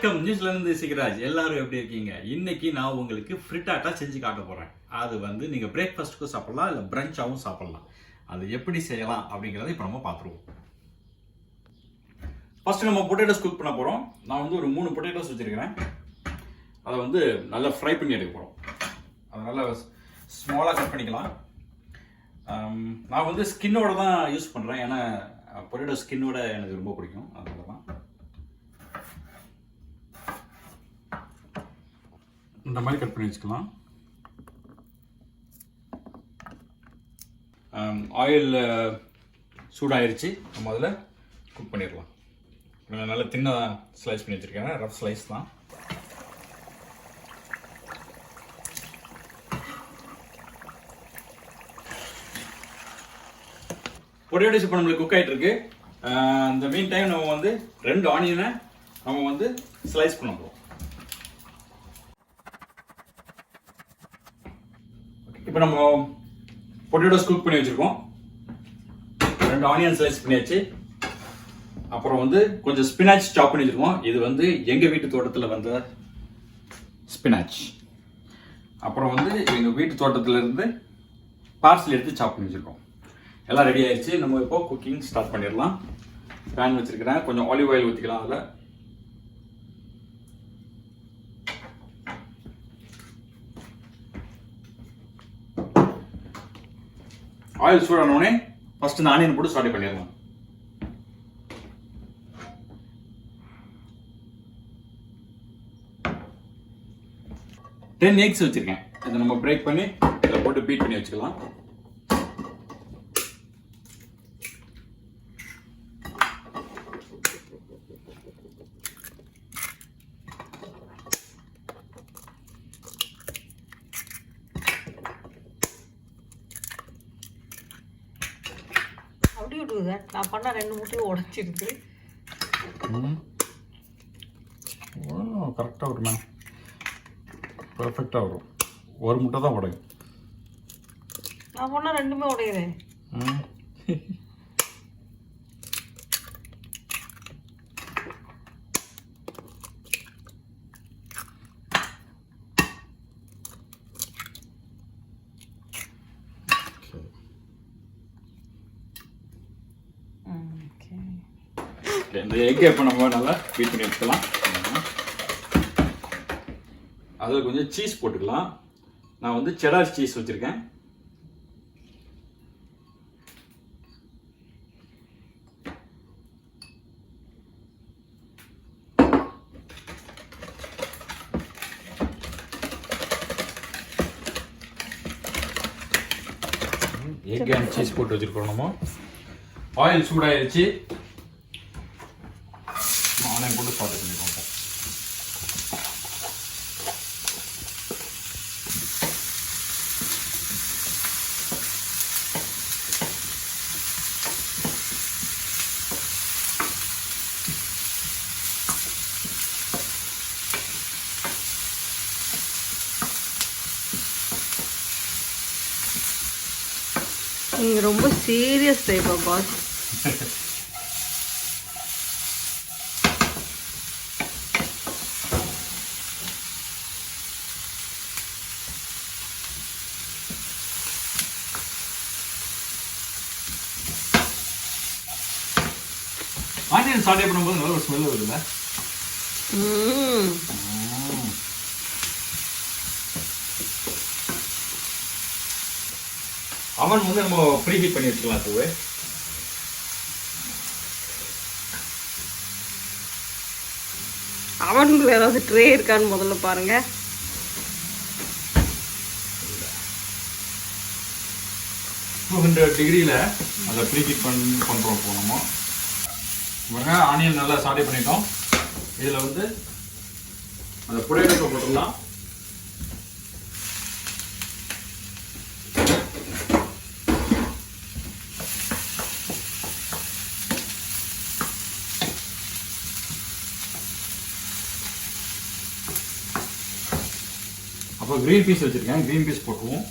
வணக்கம், நியூஸ்லேருந்து சிகராஜ். எல்லாரும் எப்படி இருக்கீங்க? இன்னைக்கு நான் உங்களுக்கு ஃப்ரிட்டாட்டா செஞ்சு காட்ட போறேன். அது வந்து நீங்க பிரேக்ஃபாஸ்ட்டுக்கும் சாப்பிடலாம், இல்லை பிரஞ்சாவும் சாப்பிடலாம். அது எப்படி செய்யலாம் அப்படிங்கிறத இப்போ நம்ம பார்த்துருவோம். ஃபர்ஸ்ட் நம்ம பொட்டேட்டோஸ் குக் பண்ண போறோம். நான் வந்து ஒரு 3 பொட்டேட்டோஸ் வச்சிருக்கிறேன். அதை வந்து நல்லா ஃப்ரை பண்ணி எடுக்க போறோம். அதை நல்லா ஸ்மாலாக கட் பண்ணிக்கலாம். நான் வந்து ஸ்கின்னோட தான் யூஸ் பண்ணுறேன், ஏன்னா பொட்டேட்டோ ஸ்கின்னோட எனக்கு ரொம்ப பிடிக்கும். அதனால தான் இந்த மாதிரி கட் பண்ணி வச்சுக்கலாம். ஆயில் சூடாயிருச்சு, நம்ம அதில் குக் பண்ணிடலாம். நல்லா தின்னாக ஸ்லைஸ் பண்ணி வச்சுருக்கேன், ரஃப் ஸ்லைஸ் தான். பொட்டேட்டோஸ் இப்போ நம்மளுக்கு குக் ஆகிட்டு இருக்கு. இந்த மீன் டைம் நம்ம வந்து 2 ஆனியனை நம்ம வந்து ஸ்லைஸ் பண்ண போகிறோம். இப்போ நம்ம பொட்டேட்டோஸ் குக் பண்ணி வச்சுருக்கோம். 2 ஆனியன் ஸ்லைஸ் பண்ணியாச்சு. அப்புறம் வந்து கொஞ்சம் ஸ்பினாச் சாப் பண்ணி வச்சுருக்கோம். இது வந்து எங்கள் வீட்டு தோட்டத்தில் வந்த ஸ்பினாச். அப்புறம் வந்து எங்கள் வீட்டு தோட்டத்தில் இருந்து பார்சல் எடுத்து சாப் பண்ணி வச்சுருக்கோம். எல்லாம் ரெடி ஆயிடுச்சு. நம்ம இப்போ குக்கிங் ஸ்டார்ட் பண்ணிடலாம். பேன் வச்சுருக்கிறேன், கொஞ்சம் ஆலிவ் ஆயில் ஊற்றிக்கலாம். அதில் ஆயில் சூடானோடனே ஃபர்ஸ்ட் இந்த ஆனியன் போட்டு ஸ்டார்ட் பண்ணிடலாம். டென் எக்ஸ் வச்சிருக்கேன். இதை நம்ம பிரேக் பண்ணி இதில் போட்டு பீட் பண்ணி வச்சுக்கலாம். நான் பண்ண 2 முட்டையும் உடைச்சிருக்கு. கரெக்டாக வருமா? பர்ஃபெக்டாக வரும். ஒரு முட்டை தான் உடையும். நான் பண்ண 2மே உடையுது. இந்த எக்கை இப்போ நம்ம நல்லா பீட் பண்ணி வச்சுக்கலாம். அதில் கொஞ்சம் சீஸ் போட்டுக்கலாம். நான் வந்து செடார் சீஸ் வச்சுருக்கேன். எக் அண்ட் சீஸ் போட்டு வச்சுருக்கோம். நம்ம ஆயில் சூடாயிருச்சு. ஆனியன் போட்டு ஸ்டார்ட் பண்ணிடுவோம். நீங்க ரொம்ப சீரியஸ் டைப்பா பாஸ். ஆனியன் சாட்டே பண்ணும்போது நல்ல ஒரு ஸ்மெல் வருதுல்ல? அவன் வந்து நம்ம ப்ரீ ஹீட் பண்ணி வச்சுக்கலாம். பூவே அவனுக்குள்ள ஏதாவது ட்ரே இருக்கான்னு முதல்ல பாருங்க. 200 டிகிரியில் அதை ப்ரீ ஹீட் பண்ணுறோம். போனோமோ ஆனியன் நல்லா சாட்டே பண்ணிட்டோம். இதில் வந்து அந்த பொட்டேட்டோ போட்டுடலாம். அப்போ கிரீன் பீஸ் வச்சுருக்கேன், கிரீன் பீஸ் போட்டுருவோம்.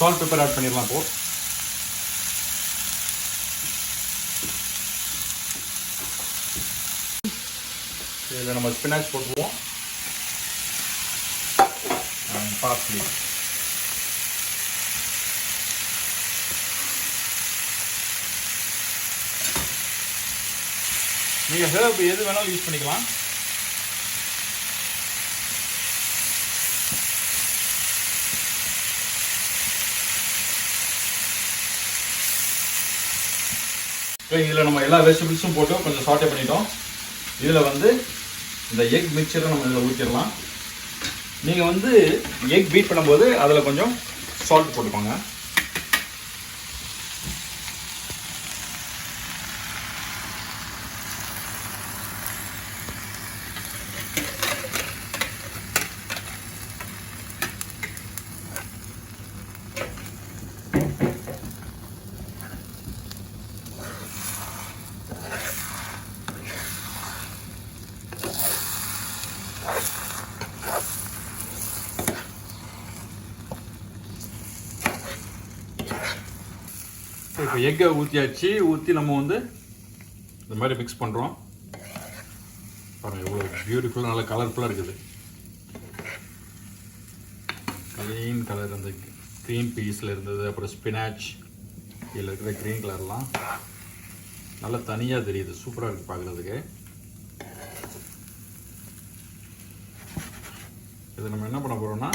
சால்ட் பெப்பர் ஆட் பண்ணிடலாம் இப்போ. இதில் நம்ம ஸ்பினாச் போட்டுருவோம். பார்ஸ்லி. நீங்கள் ஹெர்ப் எது வேணாலும் யூஸ் பண்ணிக்கலாம். இதில் நம்ம எல்லா வெஜிடபிள்ஸும் போட்டு கொஞ்சம் சாட்டே பண்ணிட்டோம். இதில் வந்து இந்த எக் மிக்சரை நம்ம இதில் ஊற்றிடலாம். நீங்கள் வந்து எக் பீட் பண்ணும்போது அதில் கொஞ்சம் சால்ட் போட்டுக்கோங்க. இப்போ எக்கை ஊற்றியாச்சு. ஊற்றி நம்ம வந்து இந்த மாதிரி மிக்ஸ் பண்ணுறோம். பாருங்கள் எவ்வளோ பியூட்டிஃபுல்லாக நல்லா கலர்ஃபுல்லாக இருக்குது. க்ரீன் கலர் அந்த க்ரீன் பீஸில் இருந்தது, அப்புறம் ஸ்பினாச் இதில் இருக்கிற க்ரீன் கலர்லாம் நல்லா தனியாக தெரியுது. சூப்பராக இருக்குது பார்க்குறதுக்கு. இது நம்ம என்ன பண்ண போகிறோம்னா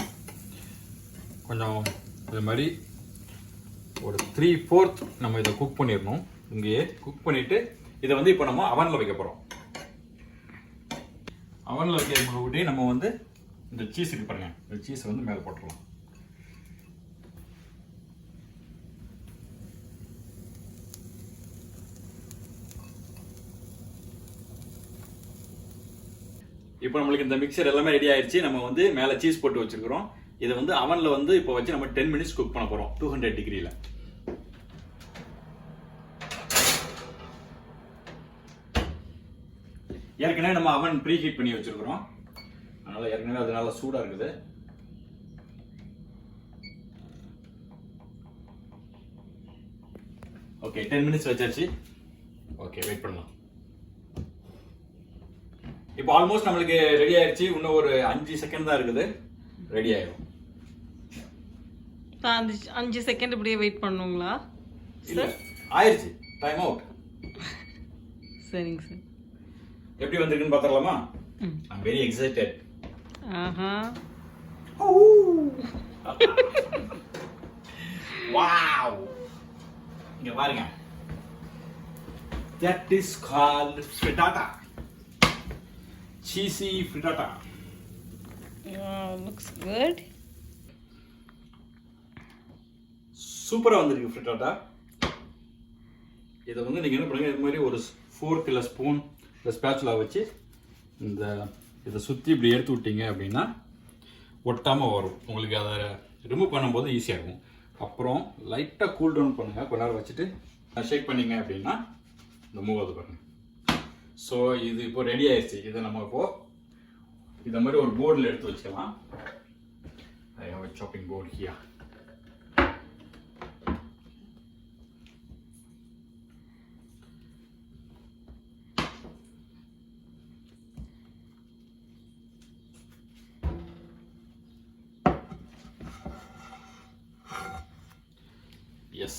கொஞ்சம் இது மாதிரி ஒரு 3/4 நம்ம இதை குக் பண்ணிடணும். இங்கேயே குக் பண்ணிவிட்டு இதை வந்து இப்போ நம்ம அவனில் வைக்க போகிறோம். அவனில் வைக்க நம்ம வந்து இந்த சீஸ் இருக்கு பாருங்க, இந்த சீஸை வந்து மேலே போட்டுடலாம். இப்போ நம்மளுக்கு இந்த மிக்சர் எல்லாமே ரெடி ஆயிடுச்சு. நம்ம வந்து மேலே சீஸ் போட்டு வச்சிருக்கிறோம். இதை வந்து அவனில் வந்து இப்போ வச்சு நம்ம 10 மினிட்ஸ் குக் பண்ண போகிறோம் 200 டிகிரியில். ஏற்கனவே நம்ம அவன் ப்ரீ ஹீட் பண்ணி வச்சிருக்கிறோம். அதனால ஏற்கனவே அது நல்லா சூடாக இருக்குது. ஓகே 10 மினிட்ஸ் வச்சாச்சு. ஓகே வெயிட் பண்ணலாம். இப்போ ஆல்மோஸ்ட் நம்மளுக்கு ரெடி ஆயிடுச்சு. இன்னும் ஒரு 5 செகண்ட் தான் இருக்குது, ரெடி ஆயிடும். 5 செகண்ட் இப்படியே வெயிட் பண்ணுங்களா? இல்ல ஆயிருச்சு, டைம் அவுட். சரிங்க சார். எப்படி வந்திருக்குன்னு பார்த்தறலாமா? I am very excited. Aha. Wow. இங்க பாருங்க. That is called frittata. Cheesy frittata. Looks good. சூப்பரா வந்திருக்கு ஃப்ரிட்டாட்டா. இதை வந்து நீங்கள் என்ன பண்ணுங்க, இது மாதிரி ஒரு ஃபோர்க் இல்லை ஸ்பூன் இல்லை ஸ்பேச்சுலா வச்சு இந்த இதை சுற்றி இப்படி எடுத்து விட்டீங்க அப்படின்னா ஒட்டாமல் வரும். உங்களுக்கு அதை ரிமூவ் பண்ணும்போது ஈஸியாக இருக்கும். அப்புறம் லைட்டாக கூல் டவுன் பண்ணுங்கள், கொஞ்ச நேரம் வச்சுட்டு ஷேக் பண்ணிங்க அப்படின்னா இந்த மூவ் ஆகுது பாருங்கள். ஸோ இது இப்போ ரெடி ஆயிடுச்சு. இதை நம்ம இப்போது இந்த மாதிரி ஒரு போர்டில் எடுத்து வச்சுக்கலாம். I have a chopping board here. Yes.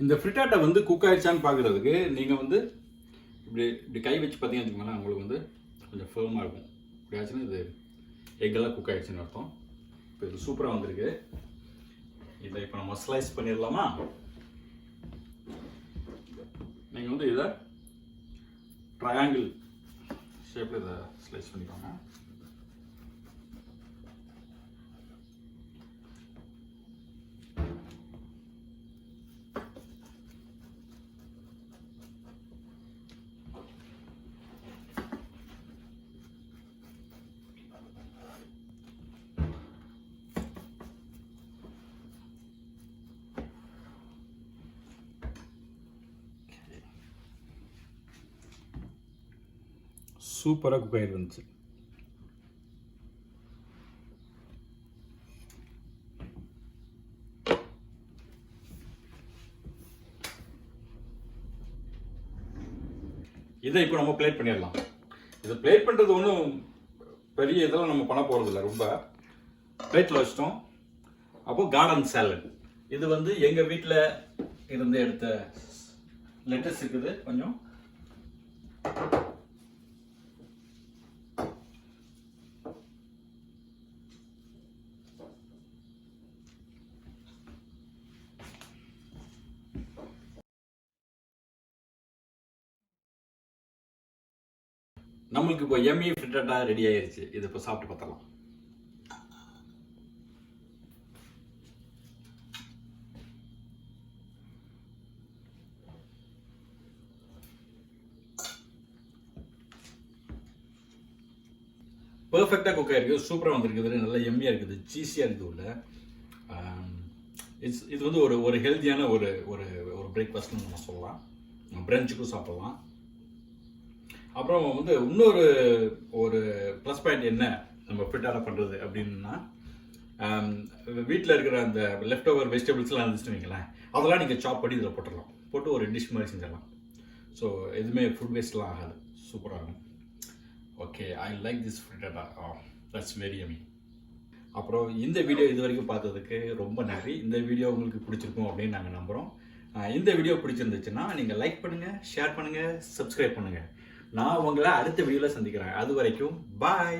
இந்த ஃப்ரிட்டாட்டா வந்து குக் ஆயிடுச்சான்னு பார்க்குறதுக்கு நீங்கள் வந்து இப்படி இப்படி கை வச்சு பார்த்தீங்கன்னு வச்சுக்கோங்களேன், உங்களுக்கு வந்து கொஞ்சம் ஃபேர்மாக இருக்கும். இப்படி ஆச்சுன்னா இது எக்கெல்லாம் குக் ஆயிடுச்சுன்னு அர்த்தம். இப்போ இது சூப்பராக வந்திருக்கு. இதை இப்போ நம்ம ஸ்லைஸ் பண்ணிடலாமா? நீங்கள் வந்து இதை ட்ரையாங்கிள் ஷேப்பில் இதை ஸ்லைஸ் பண்ணிக்கோங்க. சூப்பராக குக் ஆகிட்டு வந்துச்சு. இதை இப்போ நம்ம பிளேட் பண்ணிடலாம். இதை பிளேட் பண்ணுறது ஒன்றும் பெரிய இதெல்லாம் நம்ம பண்ண போகிறதில்ல. ரொம்ப பிளேட்டில் வச்சிட்டோம். அப்போ கார்டன் சாலட். இது வந்து எங்கள் வீட்டில் இருந்து எடுத்த லெட்டஸ் இருக்குது கொஞ்சம். நம்மளுக்கு இப்போ எம்மி ஃப்ரிட்டட்டா ரெடி ஆயிருச்சு. இது இப்போ சாப்பிட்டு பார்த்தலாம். பெர்ஃபெக்டாக குக் ஆகிருக்கு. சூப்பராக வந்திருக்குது. நல்லா எம்மியாக இருக்குது. சீஸியாக இருக்குது உள்ள. இது வந்து ஒரு ஹெல்த்தியான ஒரு ஒரு ஒரு பிரேக்ஃபாஸ்ட்னு நம்ம சொல்லலாம். பிரஞ்சுக்கும் சாப்பிட்லாம். அப்புறம் வந்து இன்னொரு ஒரு ப்ளஸ் பாயிண்ட் என்ன நம்ம ஃபிட்டாக பண்ணுறது அப்படின்னா, வீட்டில் இருக்கிற அந்த லெஃப்ட் ஓவர் வெஜிடபிள்ஸ்லாம் இருந்துச்சுன்னு வைங்களேன், அதெல்லாம் நீங்கள் சாப் பண்ணி இதில் போட்டுடலாம். போட்டு ஒரு டிஷ் மாதிரி செஞ்சிடலாம். ஸோ எதுவுமே ஃபுட் வேஸ்ட்லாம் ஆகாது. சூப்பராக இருக்கும். Okay, I like this frittata. That's very yummy. அப்புறம் இந்த வீடியோ இது வரைக்கும் பார்த்ததுக்கு ரொம்ப நன்றி. இந்த வீடியோ உங்களுக்கு பிடிச்சிருக்கும் அப்படின்னு நாங்கள் நம்புகிறோம். இந்த வீடியோ பிடிச்சிருந்துச்சுன்னா நீங்கள் லைக் பண்ணுங்கள், ஷேர் பண்ணுங்கள், சப்ஸ்கிரைப் பண்ணுங்கள். நான் உங்களை அடுத்த வீடியோவில் சந்திக்கிறேன். அது வரைக்கும் பாய்.